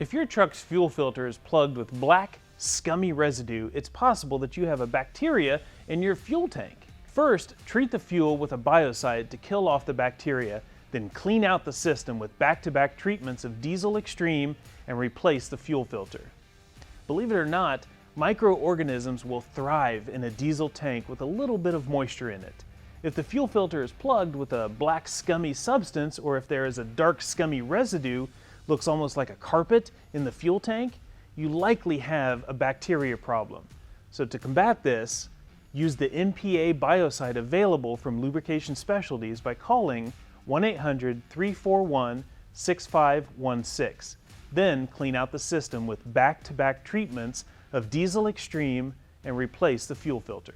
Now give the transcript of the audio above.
If your truck's fuel filter is plugged with black, scummy residue, it's possible that you have a bacteria in your fuel tank. First, treat the fuel with a biocide to kill off the bacteria, then clean out the system with back-to-back treatments of Diesel Extreme and replace the fuel filter. Believe it or not, microorganisms will thrive in a diesel tank with a little bit of moisture in it. If the fuel filter is plugged with a black scummy substance, or if there is a dark scummy residue, looks almost like a carpet in the fuel tank, you likely have a bacteria problem. So to combat this, use the NPA biocide available from Lubrication Specialties by calling 1-800-341-6516. Then clean out the system with back-to-back treatments of Diesel Extreme and replace the fuel filter.